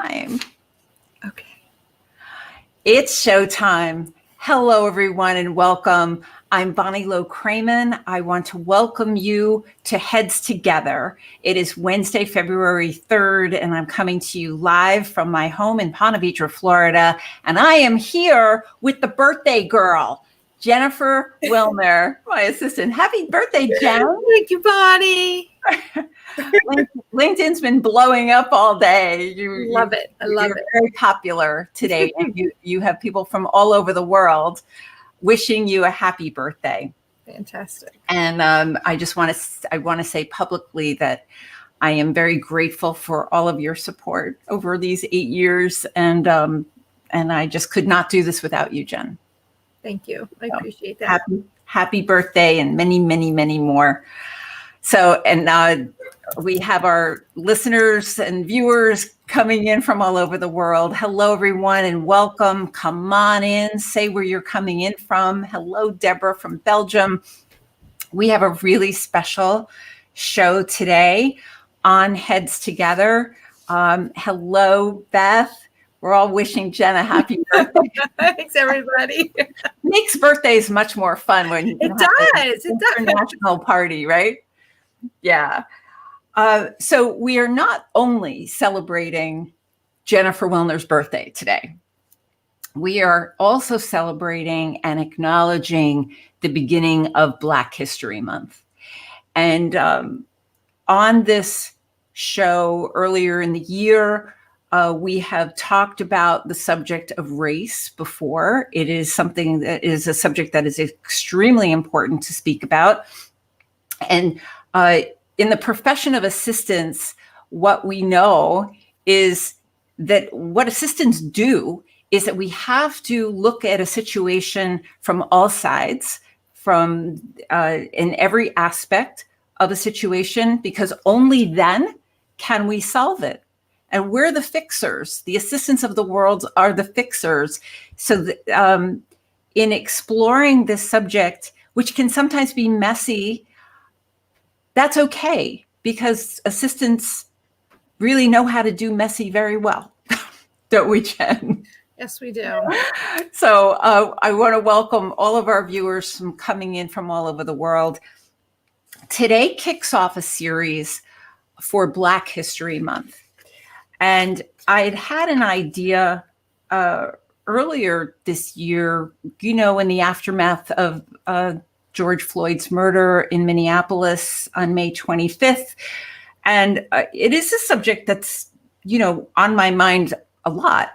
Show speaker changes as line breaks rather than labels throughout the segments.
time. Okay. It's showtime. Hello, everyone, and welcome. I'm Bonnie Low-Kramen. I want to welcome you to Heads Together. It is Wednesday, February 3rd, and I'm coming to you live from my home in Ponte Vedra, Florida. And I am here with the birthday girl, Jennifer Wilner, my assistant. Happy birthday, Jen.
Thank you, Bonnie.
LinkedIn's been blowing up all day.
Love it. I love it.
Very popular today. And you have people from all over the world wishing you a happy birthday.
Fantastic.
And I want to say publicly that I am very grateful for all of your support over these 8 years. And I just could not do this without you, Jen.
Thank you. I appreciate that.
Happy birthday and many, many, many more. So, and we have our listeners and viewers coming in from all over the world. Hello, everyone, and welcome. Come on in. Say where you're coming in from. Hello, Deborah from Belgium. We have a really special show today on Heads Together. Hello, Beth. We're all wishing Jen a happy birthday.
Thanks, everybody.
Makes birthdays much more fun when you
It does.
International party, right? Yeah. So we are not only celebrating Jennifer Wilner's birthday today, we are also celebrating and acknowledging the beginning of Black History Month. And on this show earlier in the year, we have talked about the subject of race before. It is something that is a subject that is extremely important to speak about. And in the profession of assistants, what we know is that what assistants do is that we have to look at a situation from all sides, from in every aspect of a situation, because only then can we solve it. And we're the fixers. The assistants of the world are the fixers. So in exploring this subject, which can sometimes be messy, that's okay, because assistants really know how to do messy very well. Don't we, Jen?
Yes, we do.
So I want to welcome all of our viewers from coming in from all over the world. Today kicks off a series for Black History Month. And I had an idea earlier this year, in the aftermath of George Floyd's murder in Minneapolis on May 25th. And it is a subject that's, on my mind a lot.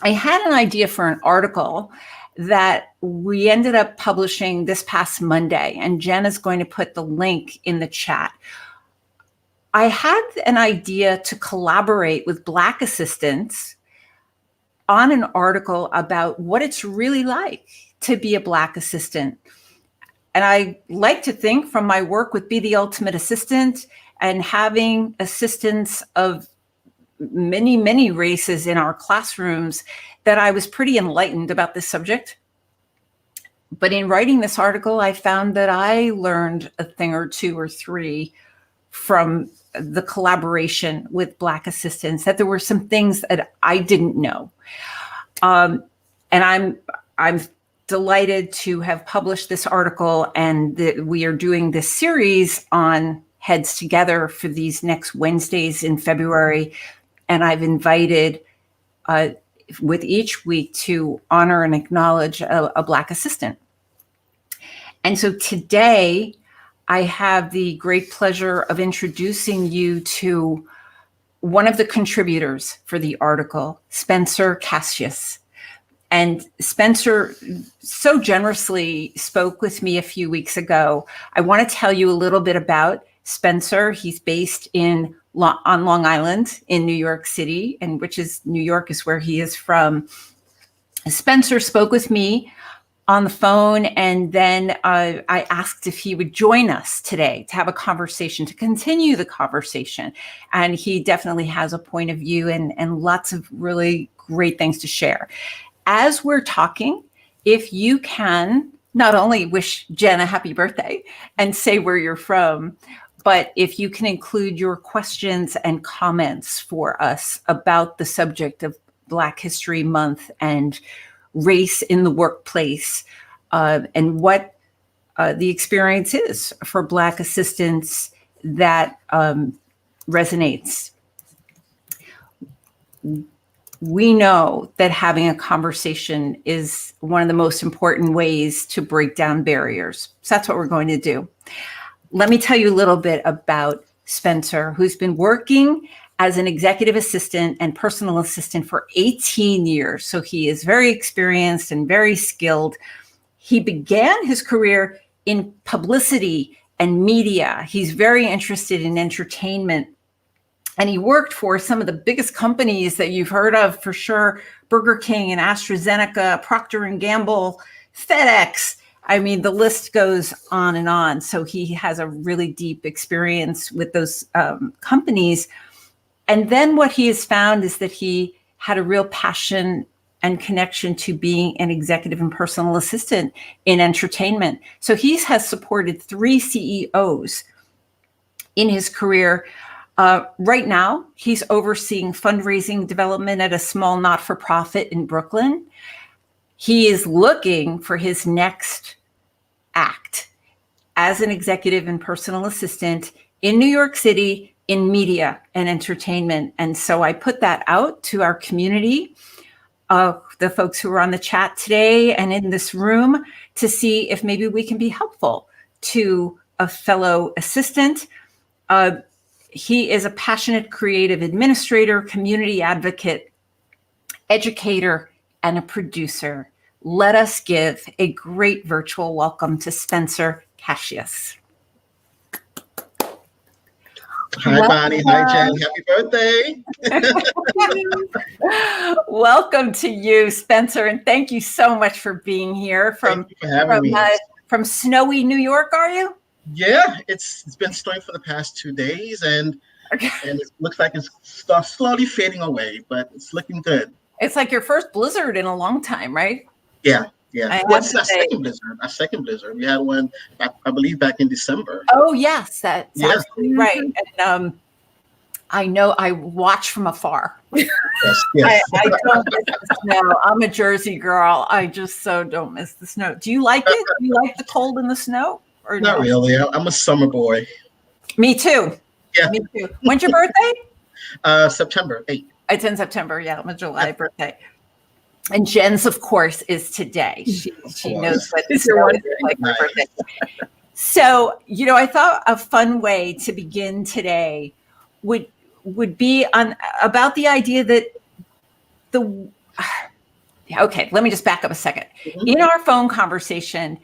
I had an idea for an article that we ended up publishing this past Monday, and Jen is going to put the link in the chat. I had an idea to collaborate with Black assistants on an article about what it's really like to be a Black assistant. And I like to think from my work with Be the Ultimate Assistant and having assistants of many, many races in our classrooms that I was pretty enlightened about this subject. But in writing this article, I found that I learned a thing or two or three from the collaboration with Black assistants, that there were some things that I didn't know. And I'm delighted to have published this article, and that we are doing this series on Heads Together for these next Wednesdays in February. And I've invited with each week to honor and acknowledge a Black assistant. And so today I have the great pleasure of introducing you to one of the contributors for the article, Spencer Casseus. And Spencer so generously spoke with me a few weeks ago. I want to tell you a little bit about Spencer. He's based on Long Island in New York City, and New York is where he is from. Spencer spoke with me on the phone, and then I asked if he would join us today to have a conversation, to continue the conversation. And he definitely has a point of view and lots of really great things to share. As we're talking, if you can not only wish Jen a happy birthday and say where you're from, but if you can include your questions and comments for us about the subject of Black History Month and race in the workplace, and what the experience is for Black assistants that resonates. We know that having a conversation is one of the most important ways to break down barriers. So that's what we're going to do. Let me tell you a little bit about Spencer, who's been working as an executive assistant and personal assistant for 18 years. So he is very experienced and very skilled. He began his career in publicity and media. He's very interested in entertainment. And he worked for some of the biggest companies that you've heard of for sure, Burger King and AstraZeneca, Procter & Gamble, FedEx. I mean, the list goes on and on. So he has a really deep experience with those companies. And then what he has found is that he had a real passion and connection to being an executive and personal assistant in entertainment. So he has supported 3 CEOs in his career. Right now, he's overseeing fundraising development at a small not-for-profit in Brooklyn. He is looking for his next act as an executive and personal assistant in New York City in media and entertainment. And so I put that out to our community, the folks who are on the chat today and in this room, to see if maybe we can be helpful to a fellow assistant. He is a passionate creative administrator, community advocate, educator, and a producer. Let us give a great virtual welcome to Spencer Casseus.
Hi, Bonnie. Hi, Jen. Happy birthday.
Welcome to you, Spencer, and thank you so much for being here from snowy New York, are you?
Yeah, it's been snowing for the past 2 days, and it looks like it's slowly fading away, but it's looking good.
It's like your first blizzard in a long time, right?
Yeah. What's our second blizzard? We had one, I believe, back in December.
Oh, yes, that's absolutely right. And I know I watch from afar.
Yes.
I don't miss the snow. I'm a Jersey girl. I just so don't miss the snow. Do you like it? Do you like the cold and the snow? Or
Not really. I'm a summer boy.
Me too.
Yeah.
Me too. When's your birthday?
September 8th.
It's in September. Yeah, I'm a July birthday. And Jen's, of course, is today. She knows what this is like her birthday. So, I thought a fun way to begin today would be about the idea that okay, let me just back up a second. Mm-hmm. In our phone conversation,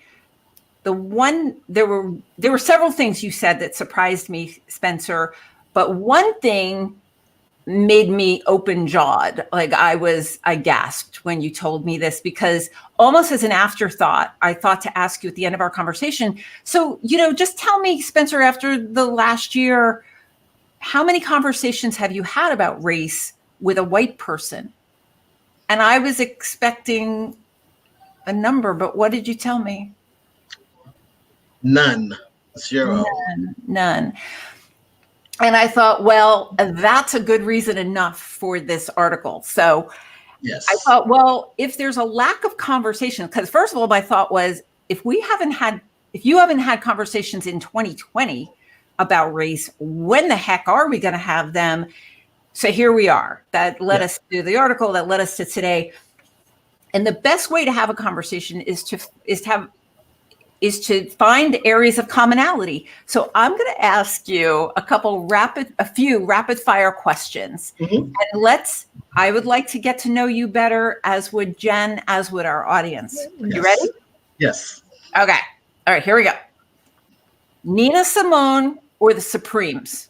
there were several things you said that surprised me, Spencer, but one thing made me open-jawed. Like I gasped when you told me this, because almost as an afterthought, I thought to ask you at the end of our conversation. So, just tell me, Spencer, after the last year, how many conversations have you had about race with a white person? And I was expecting a number, but what did you tell me?
None. 0.
None. And I thought, well, that's a good reason enough for this article. So
yes.
I thought, well, if there's a lack of conversation, because first of all, my thought was, if you haven't had conversations in 2020 about race, when the heck are we going to have them? So here we are. That led us to the article that led us to today. And the best way to have a conversation is to find areas of commonality. So I'm going to ask you a few rapid fire questions.
Mm-hmm.
And I would like to get to know you better, as would Jen, as would our audience.
Yes.
You ready?
Yes.
Okay. All right, here we go. Nina Simone or the Supremes?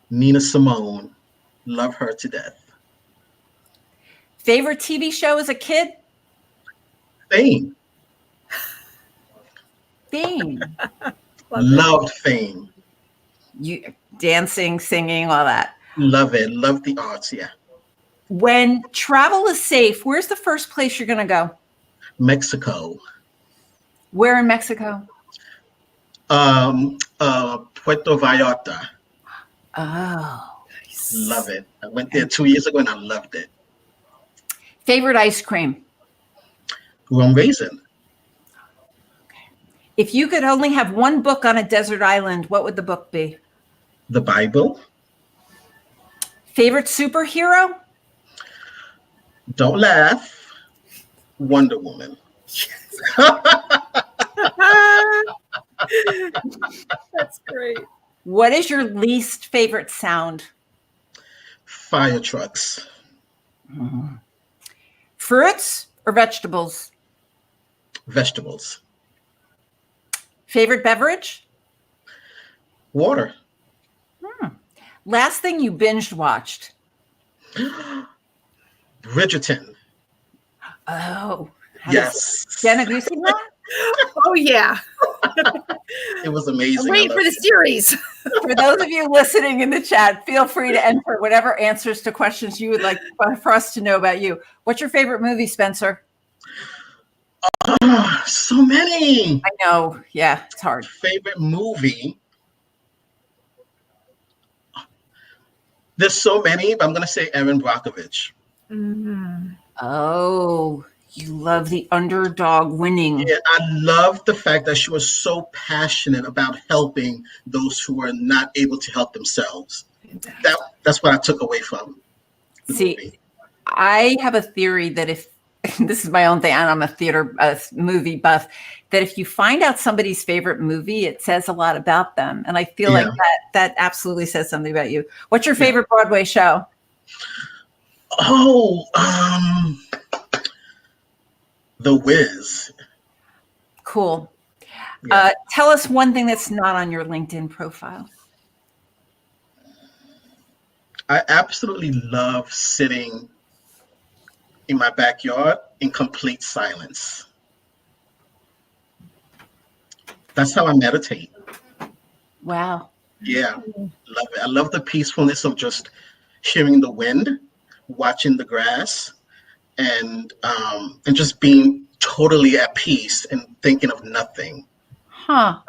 Nina Simone. Love her to death.
Favorite TV show as a kid?
Fame.
Fame.
Loved Fame.
You dancing, singing, all that.
Love it. Love the arts. Yeah.
When travel is safe, where's the first place you're going to go?
Mexico.
Where in Mexico?
Puerto Vallarta.
Oh.
Love it. I went there 2 years ago and I loved it.
Favorite ice cream?
Rum raisin.
If you could only have one book on a desert island, what would the book be?
The Bible.
Favorite superhero?
Don't laugh. Wonder Woman.
That's great.
What is your least favorite sound?
Fire trucks.
Fruits or vegetables?
Vegetables.
Favorite beverage?
Water.
Last thing you binged watched?
Bridgerton.
Oh.
Yes.
Jen, have you seen that?
Oh yeah.
It was
I'm
amazing.
waiting for the series.
For those of you listening in the chat, feel free to enter whatever answers to questions you would like for us to know about you. What's your favorite movie, Spencer?
Oh, so many.
I know. Yeah, it's hard.
Favorite movie. There's so many, but I'm going to say Erin Brockovich.
Mm-hmm.
Oh, you love the underdog winning.
Yeah, I love the fact that she was so passionate about helping those who are not able to help themselves. That's what I took away from the movie.
I have a theory that if this is my own thing, and I'm a movie buff, that if you find out somebody's favorite movie, it says a lot about them. And I feel like that absolutely says something about you. What's your favorite Broadway show?
Oh, The Wiz.
Cool.
Yeah.
Tell us one thing that's not on your LinkedIn profile.
I absolutely love sitting in my backyard in complete silence. That's how I meditate.
Wow.
Yeah, love it. I love the peacefulness of just hearing the wind, watching the grass, and just being totally at peace and thinking of nothing.
Huh.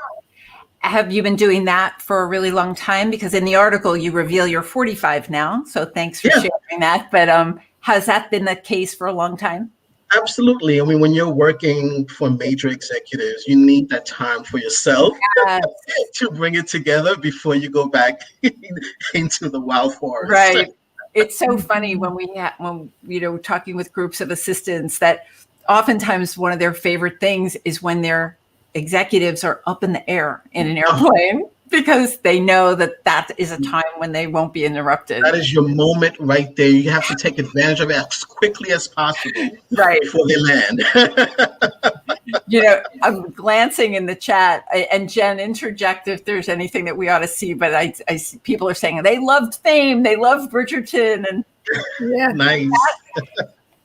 Have you been doing that for a really long time? Because in the article you reveal you're 45 now. So thanks for sharing that. But has that been the case for a long time?
Absolutely. I mean, when you're working for major executives, you need that time for yourself to bring it together before you go back into the wild forest.
Right. It's so funny when talking with groups of assistants that oftentimes one of their favorite things is when their executives are up in the air in an airplane because they know that is a time when they won't be interrupted.
That is your moment right there. You have to take advantage of it as quickly as possible before they land.
I'm
glancing in the chat, and Jen, interject if there's anything that we ought to see, but I see people are saying they loved Fame, they loved Bridgerton, and
nice.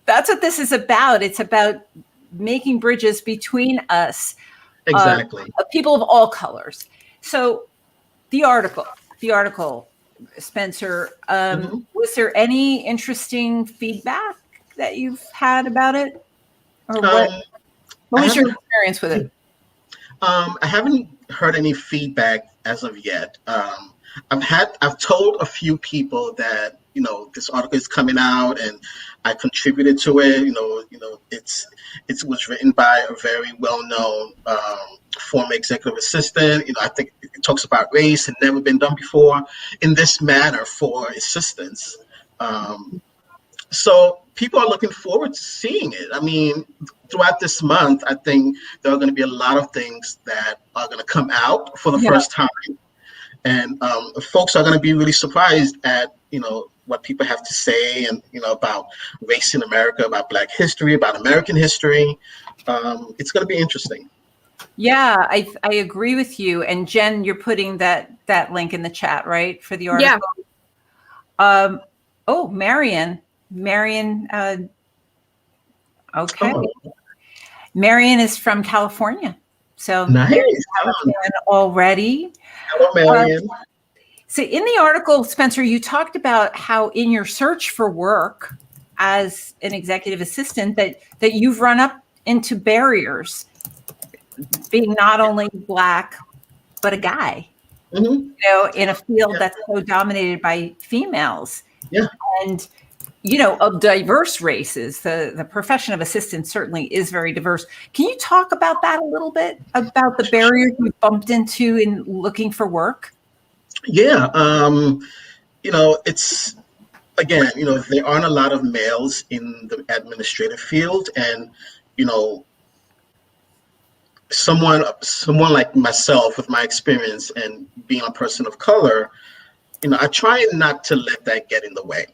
That's what this is about. It's about making bridges between us.
Exactly.
People of all colors. So the article, Spencer, was there any interesting feedback that you've had about it? Or what was your experience with it?
I haven't heard any feedback as of yet. I've told a few people that, this article is coming out and I contributed to it. It was written by a very well-known former executive assistant. I think it talks about race and never been done before in this manner for assistants. So people are looking forward to seeing it. I mean, throughout this month, I think there are going to be a lot of things that are going to come out for the first time. And folks are going to be really surprised at, what people have to say and, about race in America, about Black history, about American history. It's going to be interesting. Yeah,
I agree with you. And Jen, you're putting that link in the chat, right, for the article? Yeah. Marion, okay. Oh. Marion is from California. So
nice.
Already.
Hello, Marion.
So in the article, Spencer, you talked about how in your search for work as an executive assistant that you've run up into barriers, being not only Black, but a guy,
Mhm.
in a field
Yeah.
that's so dominated by females.
Yeah.
And, of diverse races. The profession of assistant certainly is very diverse. Can you talk about that a little bit, about the barriers you bumped into in looking for work?
Yeah. It's again, there aren't a lot of males in the administrative field, and you know, someone like myself with my experience and being a person of color, I try not to let that get in the way.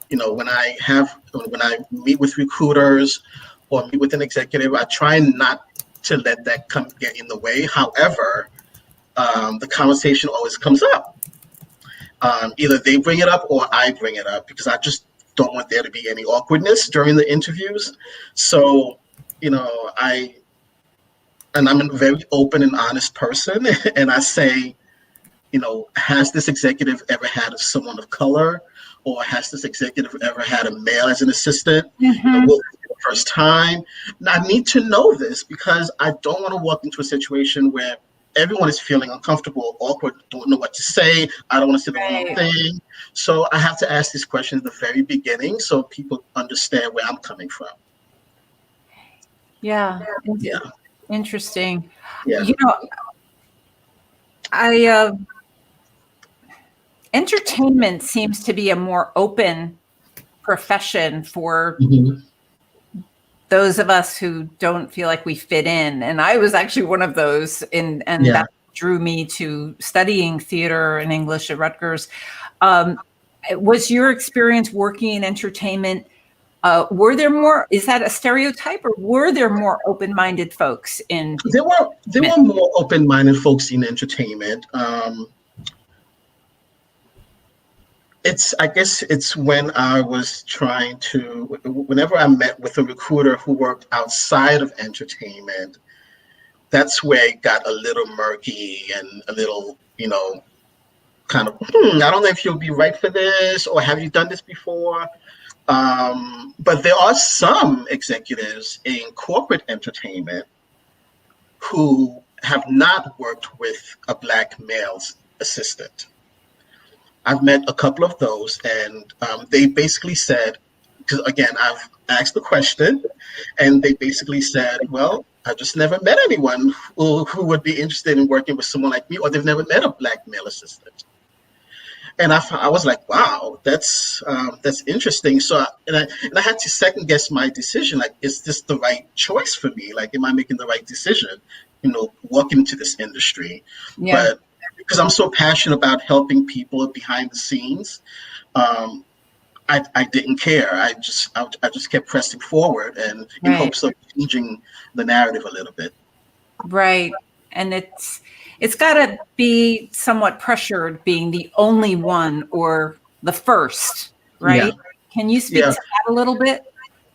When I meet with recruiters or meet with an executive, I try not to let that get in the way. However, the conversation always comes up. Either they bring it up or I bring it up because I just don't want there to be any awkwardness during the interviews. So, I and I'm a very open and honest person, and I say, has this executive ever had someone of color, or has this executive ever had a male as an assistant? Will this be the first time? And I need to know this because I don't want to walk into a situation where everyone is feeling uncomfortable, awkward, don't know what to say. I don't want to say the wrong thing. So I have to ask these questions at the very beginning so people understand where I'm coming from.
Yeah.
Yeah.
Interesting.
Yeah.
Entertainment seems to be a more open profession for
Mhm.
those of us who don't feel like we fit in. And I was actually one of those, and
Yeah.
that drew me to studying theater and English at Rutgers. Was your experience working in entertainment? Were there more? Is that a stereotype, or were there more open-minded folks in?
There were more open-minded folks in entertainment. I guess it's when I was whenever I met with a recruiter who worked outside of entertainment, that's where it got a little murky and a little, kind of, I don't know if you'll be right for this, or have you done this before? But there are some executives in corporate entertainment who have not worked with a Black male assistant. I've met a couple of those, and they basically said, because again, I've asked the question, and they basically said, well, I just never met anyone who would be interested in working with someone like me, or they've never met a Black male assistant. And I was like, wow, that's interesting. So, I had to second guess my decision. Like, is this the right choice for me? Like, am I making the right decision? Walking into this industry.
Yeah.
But because I'm so passionate about helping people behind the scenes, I didn't care. I just kept pressing forward, and in hopes of changing the narrative a little bit.
Right, and it's got to be somewhat pressured being the only one or the first, right?
Yeah.
Can you speak to that a little bit?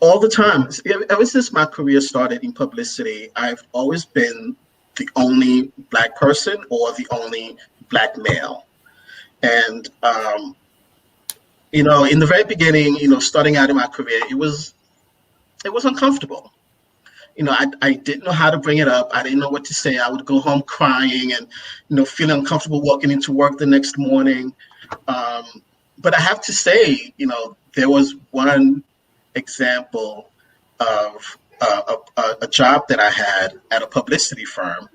All the time. Ever since my career started in publicity, I've always been the only Black person or the only Black male. And, in the very beginning, starting out in my career, it was uncomfortable. I didn't know how to bring it up. I didn't know what to say. I would go home crying and, feeling uncomfortable walking into work the next morning. But I have to say, there was one example of a job that I had at a publicity firm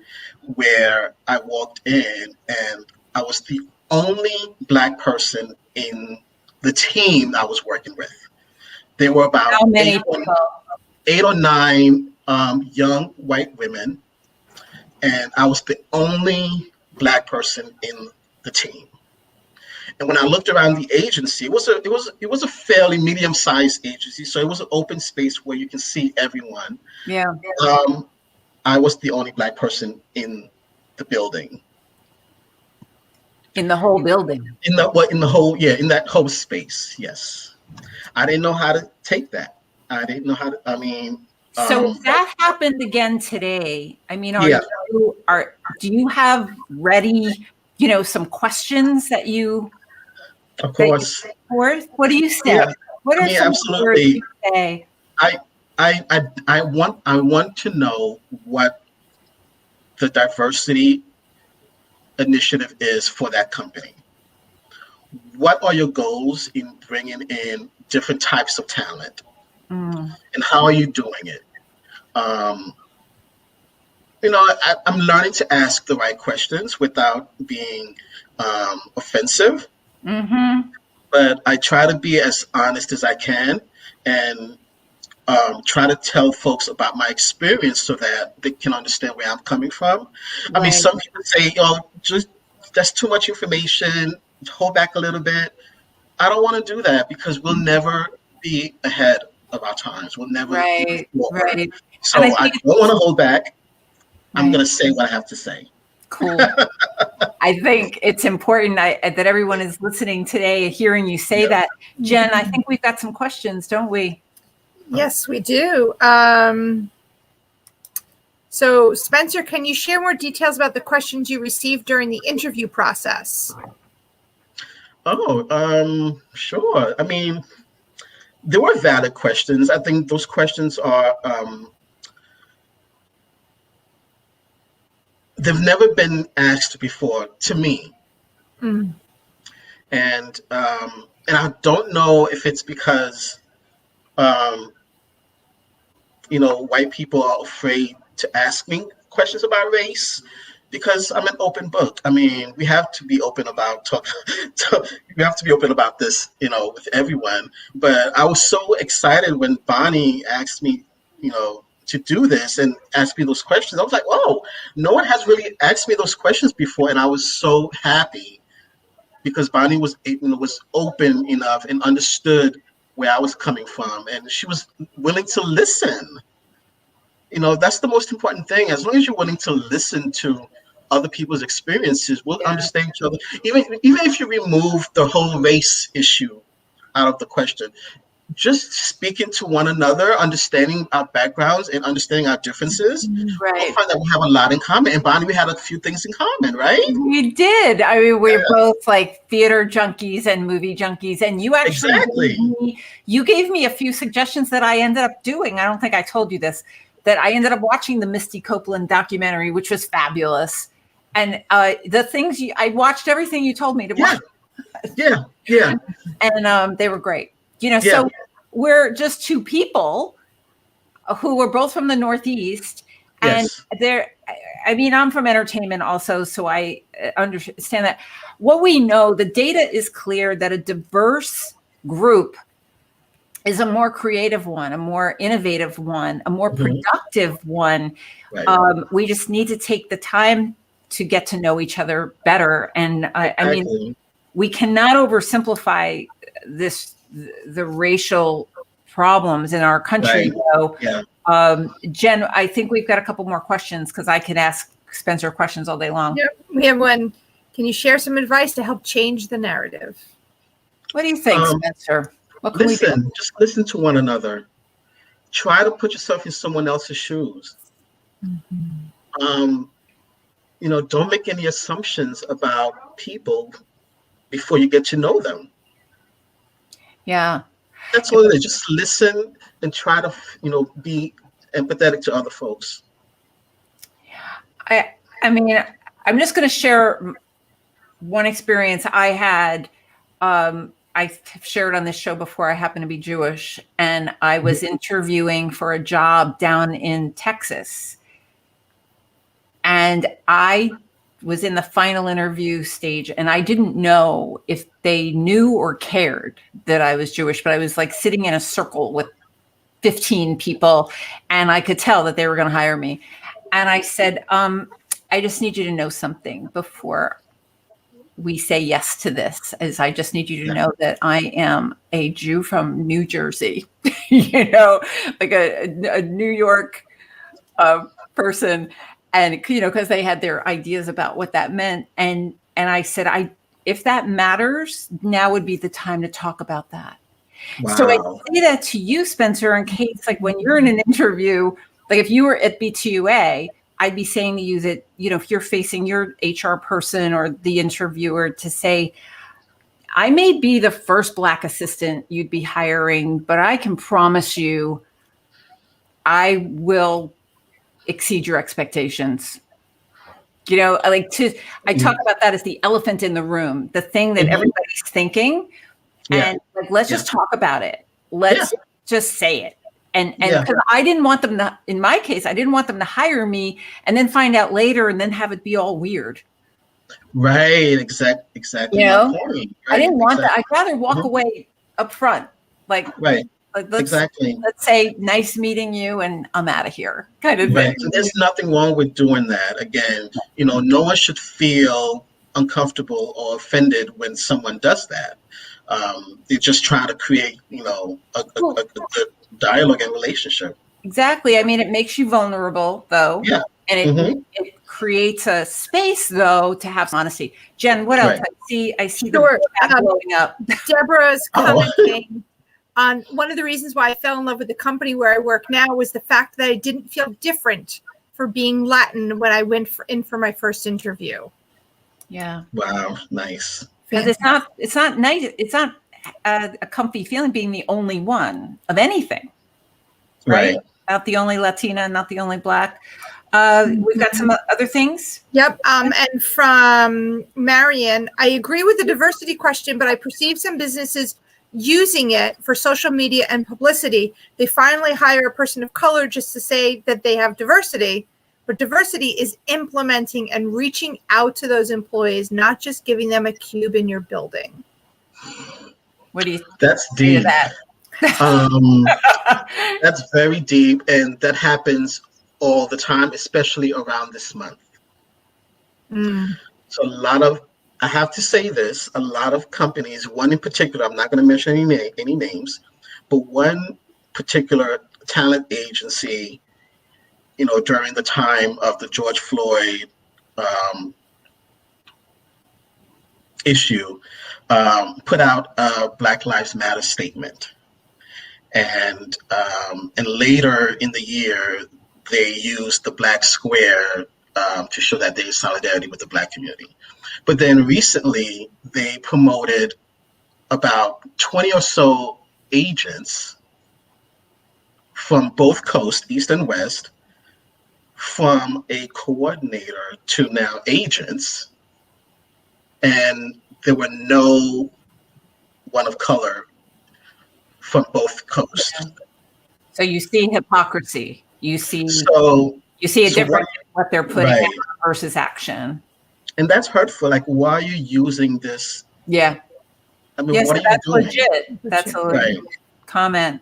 where I walked in and I was the only Black person in the team I was working with. There were about
How many people?
8 or 9 young white women, and I was the only Black person in the team. And when I looked around the agency, it was a fairly medium-sized agency, so it was an open space where you can see everyone.
Yeah.
I was the only Black person in the building.
In the whole building.
In that whole space, yes. I didn't know how to take that. I didn't know how to.
So if that happened again today, do you have ready, some questions that you?
Of course.
What do you say?
Yeah.
What are some words you say?
I want to know what the diversity initiative is for that company. What are your goals in bringing in different types of talent,
Mm.
and how are you doing it? Um, I'm learning to ask the right questions without being offensive,
Mm-hmm.
but I try to be as honest as I can, and try to tell folks about my experience so that they can understand where I'm coming from. I mean,
Right.
some people say, just that's too much information, hold back a little bit. I don't want to do that because we'll never be ahead of our times. We'll never move
Right.
forward.
Right. And I
So I
think
don't want to hold back. I'm
right.
going to say what I have to say.
Cool. I think it's important that everyone is listening today, hearing you say
Yeah.
that. Jen, I think we've got some questions, don't we?
Yes, we do. So, Spencer, can you share more details about the questions you received during the interview process?
Oh, sure. I mean, there were valid questions. I think those questions are, they've never been asked before to me.
Mm.
And I don't know if it's because, um, white people are afraid to ask me questions about race because I'm an open book. I mean, we have to be open about we have to be open about this, with everyone. But I was so excited when Bonnie asked me, to do this and ask me those questions. I was like, "Whoa, no one has really asked me those questions before," and I was so happy because Bonnie was open enough and understood where I was coming from, and she was willing to listen. That's the most important thing. As long as you're willing to listen to other people's experiences, we'll
Yeah.
understand each other. Even if you remove the whole race issue out of the question, just speaking to one another, understanding our backgrounds and understanding our differences, we'll
Right.
find that we have a lot in common. And Bonnie, we had a few things in common, right?
We did. I mean, we're both like theater junkies and movie junkies. And you actually
Exactly.
gave me a few suggestions that I ended up doing. I don't think I told you this, that I ended up watching the Misty Copeland documentary, which was fabulous. And the things I watched everything you told me to watch.
Yeah.
And they were great.
Yeah.
So we're just two people who were both from the Northeast.
Yes.
And I'm from entertainment also, so I understand that. What we know, the data is clear that a diverse group is a more creative one, a more innovative one, a more productive one.
Right.
We just need to take the time to get to know each other better. And I mean, we cannot oversimplify the racial problems in our country.
Right.
So,
Yeah.
Jen, I think we've got a couple more questions because I could ask Spencer questions all day long.
Yep, we have one. Can you share some advice to help change the narrative?
What do you think, Spencer? What can we do?
Just listen to one another. Try to put yourself in someone else's shoes. Don't make any assumptions about people before you get to know them.
Yeah.
That's all it is. Just listen and try to, be empathetic to other folks.
I mean, I'm just going to share one experience I had. I've shared on this show before. I happen to be Jewish, and I was interviewing for a job down in Texas. And I was in the final interview stage, and I didn't know if they knew or cared that I was Jewish, but I was like sitting in a circle with 15 people, and I could tell that they were going to hire me. And I said, I just need you to know something before we say yes to this. I just need you to know that I am a Jew from New Jersey, like a New York person. And, because they had their ideas about what that meant. And I said, if that matters, now would be the time to talk about that.
Wow.
So I say that to you, Spencer, in case, like, when you're in an interview, like if you were at B2A, I'd be saying to you that, if you're facing your HR person or the interviewer, to say, I may be the first Black assistant you'd be hiring, but I can promise you I will exceed your expectations. I talk about that as the elephant in the room, the thing that everybody's thinking.
Yeah.
And let's just talk about it. Let's just say it. And because I didn't want them to, in my case, I didn't want them to hire me and then find out later and then have it be all weird.
Right. Exactly. My point, right?
I didn't want that. I'd rather walk away up front. Let's say, nice meeting you and I'm out of here kind of thing.
And there's nothing wrong with doing that. Again, no one should feel uncomfortable or offended when someone does that. They're just trying to create, a good dialogue and relationship.
Exactly. I mean, it makes you vulnerable, though.
Yeah.
And it creates a space, though, to have some honesty. Jen, what else? I see the chat blowing up.
Deborah's commenting on one of the reasons why I fell in love with the company where I work now was the fact that I didn't feel different for being Latin when I went in for my first interview.
Yeah.
Wow. Nice.
Because it's not nice. It's not a comfy feeling being the only one of anything. Right. Not the only Latina, not the only Black. We've got some other things.
Yep. And from Marion, I agree with the diversity question, but I perceive some businesses using it for social media and publicity. They finally hire a person of color just to say that they have diversity. But diversity is implementing and reaching out to those employees, not just giving them a cube in your building.
What do you
That's deep.
That?
That's very deep, and that happens all the time, especially around this month. So I have to say this, a lot of companies, one in particular, I'm not going to mention any names, but one particular talent agency, during the time of the George Floyd issue, put out a Black Lives Matter statement. And later in the year, they used the Black Square to show that there is solidarity with the Black community. But then recently, they promoted about 20 or so agents from both coasts, East and West, from a coordinator to now agents. And there were no one of color from both coasts.
So you see hypocrisy. You see a difference in what they're putting out versus action.
And that's hurtful. Like, why are you using this?
Yeah.
I mean, what are you doing?
Legit. That's a legit comment.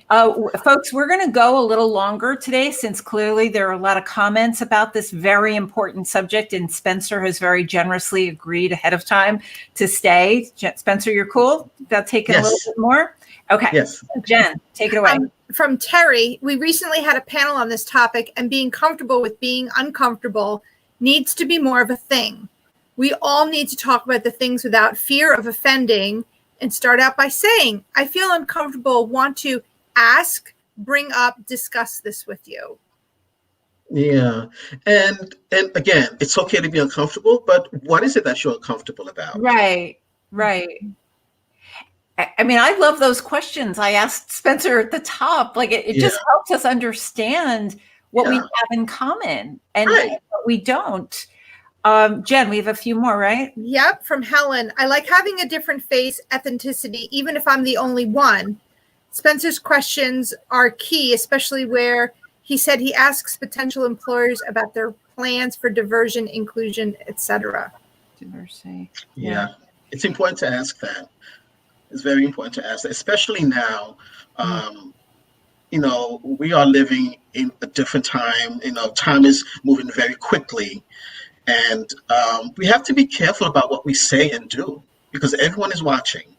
Folks, we're going to go a little longer today since clearly there are a lot of comments about this very important subject, and Spencer has very generously agreed ahead of time to stay. Spencer, you're cool? About taking a little bit more? Okay.
Yes.
Jen, take it away.
From Terry, we recently had a panel on this topic, and being comfortable with being uncomfortable needs to be more of a thing. We all need to talk about the things without fear of offending and start out by saying, I feel uncomfortable, want to ask, bring up, discuss this with you.
Yeah. And again, it's okay to be uncomfortable, but what is it that you're uncomfortable about?
Right. I mean, I love those questions I asked Spencer at the top. Like it just helps us understand what we have in common and what we don't. Jen, we have a few more, right?
Yep. From Helen. I like having a different face, authenticity, even if I'm the only one. Spencer's questions are key, especially where he said he asks potential employers about their plans for diversion, inclusion, etc.
Diversity.
Yeah. It's important to ask that. It's very important to ask that, especially now. We are living in a different time. Time is moving very quickly. And we have to be careful about what we say and do because everyone is watching.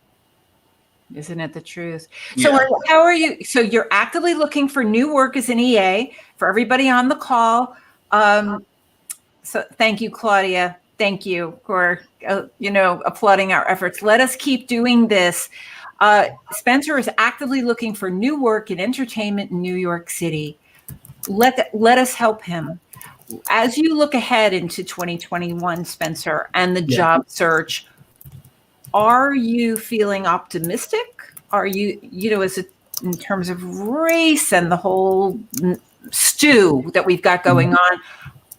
Isn't it the truth? So how are you? So you're actively looking for new work as an EA for everybody on the call. So thank you, Claudia. Thank you for, applauding our efforts. Let us keep doing this. Spencer is actively looking for new work in entertainment in New York City. Let us help him. As you look ahead into 2021, Spencer, and the job search, are you feeling optimistic? Are you, in terms of race and the whole stew that we've got going on,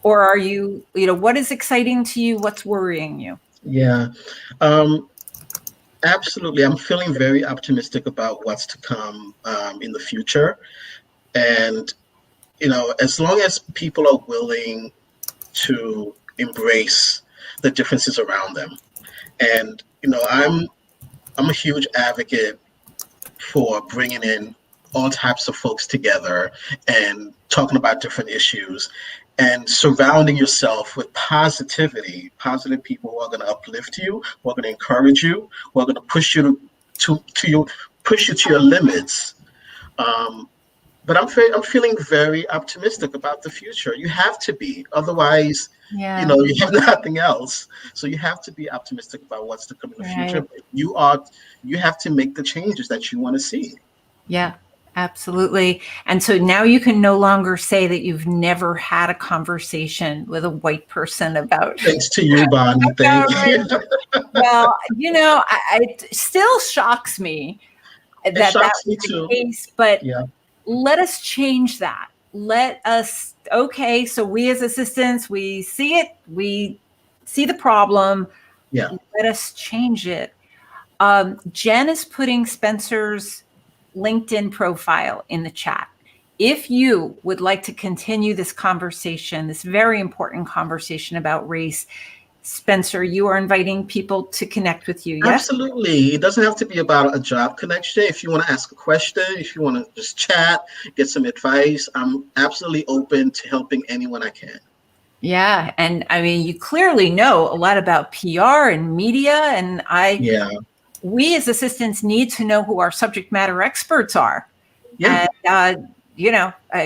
Or are you, what is exciting to you? What's worrying you?
Yeah. Absolutely. I'm feeling very optimistic about what's to come in the future. And, as long as people are willing to embrace the differences around them. And, I'm a huge advocate for bringing in all types of folks together and talking about different issues and surrounding yourself with positive people who are going to uplift you, who are going to encourage you, who are going to push you to your limits. But I'm feeling very optimistic about the future. You have to be, otherwise,
Yeah.
you have nothing else. So you have to be optimistic about what's to come in the future. But you have to make the changes that you want to see.
Yeah, absolutely. And so now you can no longer say that you've never had a conversation with a white person about.
Thanks to you, Bonnie. Thank you.
Well, it still shocks me that
shocks me
was
too.
the case, but
Yeah.
let us change that. Okay, so we as assistants, we see it, we see the problem.
Yeah.
Let us change it. Jen is putting Spencer's LinkedIn profile in the chat. If you would like to continue this conversation, this very important conversation about race, Spencer, you are inviting people to connect with you, yes?
Absolutely. It doesn't have to be about a job connection. If you want to ask a question, if you want to just chat, get some advice, I'm absolutely open to helping anyone I can.
Yeah. And I mean, you clearly know a lot about PR and media. And we as assistants need to know who our subject matter experts are.
Yeah.
And,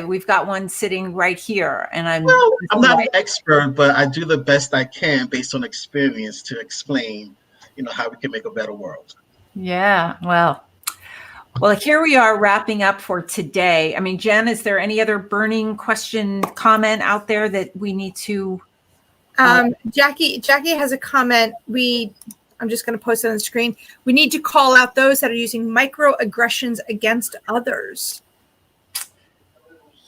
we've got one sitting right here. And I'm
not an expert, but I do the best I can based on experience to explain, how we can make a better world.
Yeah. Well, here we are wrapping up for today. I mean, Jen, is there any other burning question, comment out there that we need to?
Jackie has a comment. I'm just going to post it on the screen. We need to call out those that are using microaggressions against others.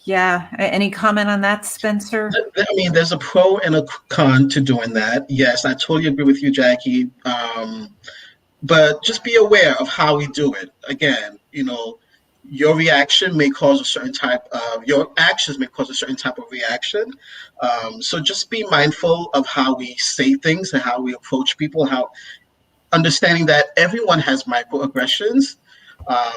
Yeah. Any comment on that, Spencer?
I mean, there's a pro and a con to doing that. Yes, I totally agree with you, Jackie. But just be aware of how we do it. Again, your reaction may cause a certain type of, your actions may cause a certain type of reaction. So just be mindful of how we say things and how we approach people, understanding that everyone has microaggressions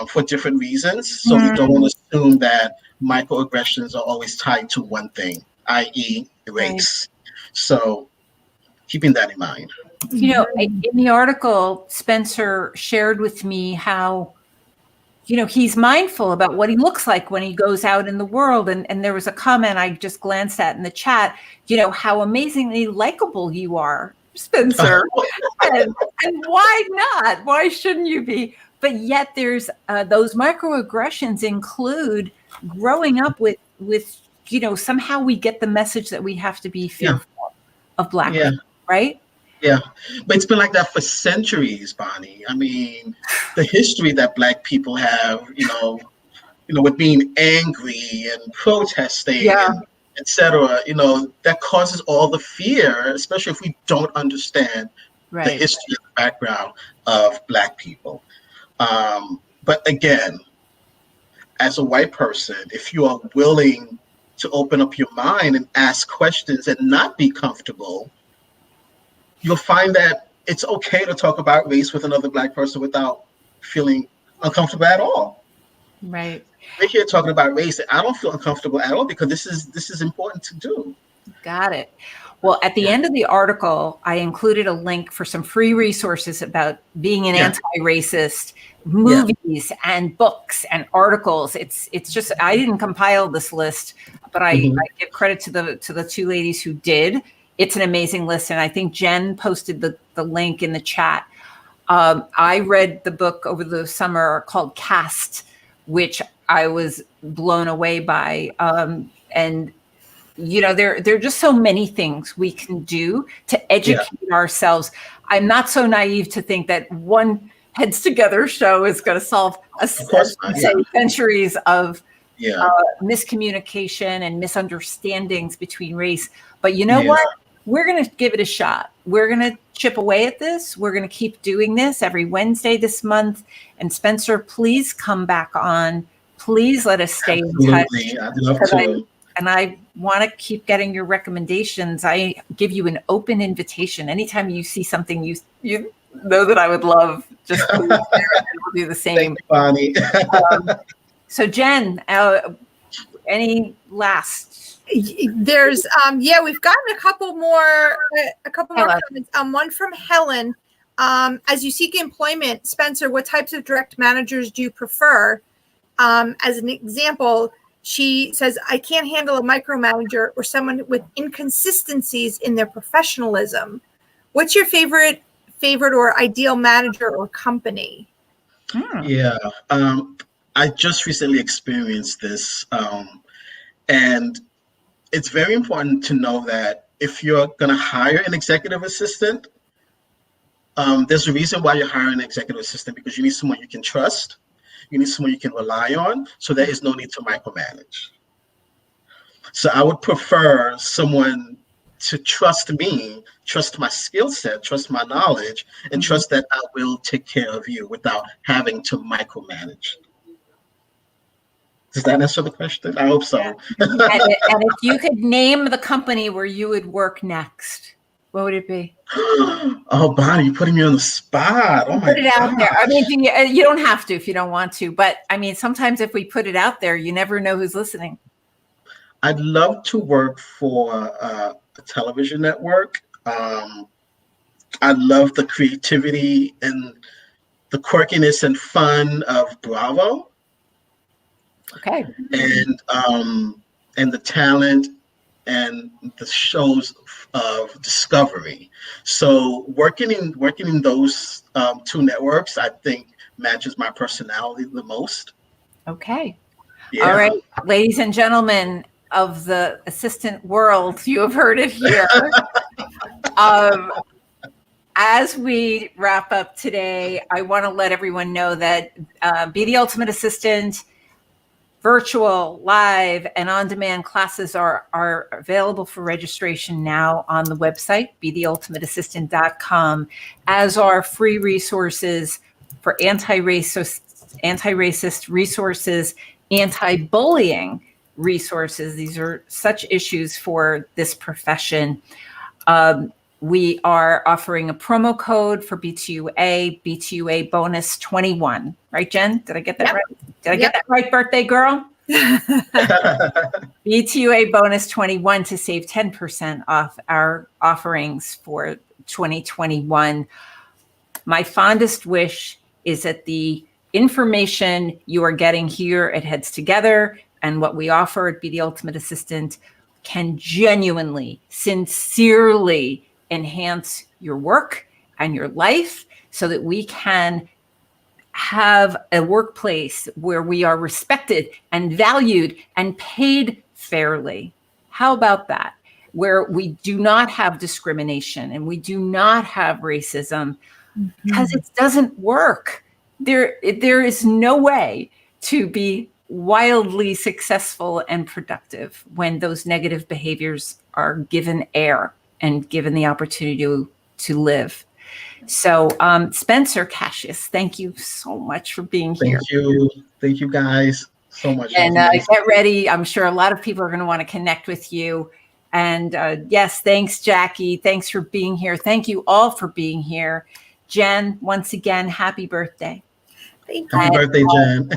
for different reasons. So we don't want to assume that microaggressions are always tied to one thing, i.e. race. Right. So keeping that in mind.
In the article, Spencer shared with me how, he's mindful about what he looks like when he goes out in the world. And there was a comment I just glanced at in the chat, how amazingly likable you are, Spencer. and why not? Why shouldn't you be? But yet there's those microaggressions include growing up with somehow we get the message that we have to be fearful of Black people, right?
Yeah, but it's been like that for centuries, Bonnie. I mean, the history that Black people have, with being angry and protesting, et cetera, that causes all the fear, especially if we don't understand the history and the background of Black people. But again, as a white person, if you are willing to open up your mind and ask questions and not be comfortable, you'll find that it's okay to talk about race with another Black person without feeling uncomfortable at all.
Right.
We're here talking about race, and I don't feel uncomfortable at all because this is important to do.
Got it. Well, at the end of the article, I included a link for some free resources about being an anti-racist, movies and books and articles. It's just, I didn't compile this list, but I give credit to the two ladies who did. It's an amazing list. And I think Jen posted the link in the chat. I read the book over the summer called Cast, which I was blown away by. And there are just so many things we can do to educate ourselves. I'm not so naive to think that one Heads Together show is going to solve centuries of
Yeah.
miscommunication and misunderstandings between race. But you know
Yeah.
what? We're going to give it a shot. We're going to chip away at this. We're going to keep doing this every Wednesday this month. And Spencer, please come back on. Please let us stay in touch.
Absolutely. I'd love to.
I want to keep getting your recommendations. I give you an open invitation. Anytime you see something you know that I would love, just please share it, and we'll do the same.
Thank you, Bonnie.
So Jen, any last?
There's we've gotten a couple more comments. One from Helen. As you seek employment, Spencer, what types of direct managers do you prefer? As an example, she says, I can't handle a micromanager or someone with inconsistencies in their professionalism. What's your favorite or ideal manager or company?
Yeah. I just recently experienced this. And it's very important to know that if you're going to hire an executive assistant, there's a reason why you're hiring an executive assistant, because you need someone you can trust. You need someone you can rely on. So there is no need to micromanage. So I would prefer someone to trust me, trust my skill set, trust my knowledge, and trust that I will take care of you without having to micromanage. Does that answer the question? I hope so.
And if you could name the company where you would work next, what would it be?
Oh, Bonnie, you're putting me on the spot. Oh, my God. Put it
out there. I mean, you don't have to if you don't want to. But, I mean, sometimes if we put it out there, you never know who's listening.
I'd love to work for a television network. I love the creativity and the quirkiness and fun of Bravo.
Okay.
And the talent and the shows of Discovery. So working in those two networks, I think matches my personality the most.
Okay.
Yeah.
All right, ladies and gentlemen of the assistant world, you have heard it here. As we wrap up today, I want to let everyone know that Be the Ultimate Assistant virtual, live, and on-demand classes are available for registration now on the website, betheultimateassistant.com, as are free resources for anti-racist resources, anti-bullying resources. These are such issues for this profession. We are offering a promo code for BTUA bonus 21. Right, Jen? Did I get that right? Did I get that right, birthday girl? BTUA bonus 21 to save 10% off our offerings for 2021. My fondest wish is that the information you are getting here at Heads Together and what we offer at Be the Ultimate Assistant can genuinely, sincerely enhance your work and your life so that we can have a workplace where we are respected and valued and paid fairly. How about that? Where we do not have discrimination and we do not have racism, because it doesn't work. There is no way to be wildly successful and productive when those negative behaviors are given air and given the opportunity to live. So Spencer, Casseus, thank you so much for being here.
Thank you guys so much.
And get ready. I'm sure a lot of people are going to want to connect with you. And yes, thanks, Jackie. Thanks for being here. Thank you all for being here. Jen, once again, happy birthday.
Thank you.
Happy birthday, Jen.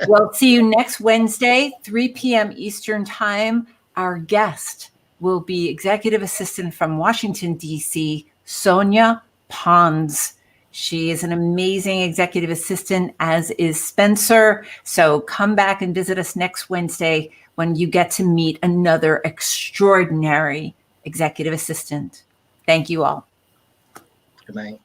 We'll see you next Wednesday, 3 p.m. Eastern Time. Our guest will be Executive Assistant from Washington, D.C., Sonia Pons. She is an amazing executive assistant, as is Spencer. So come back and visit us next Wednesday when you get to meet another extraordinary executive assistant. Thank you all.
Good night.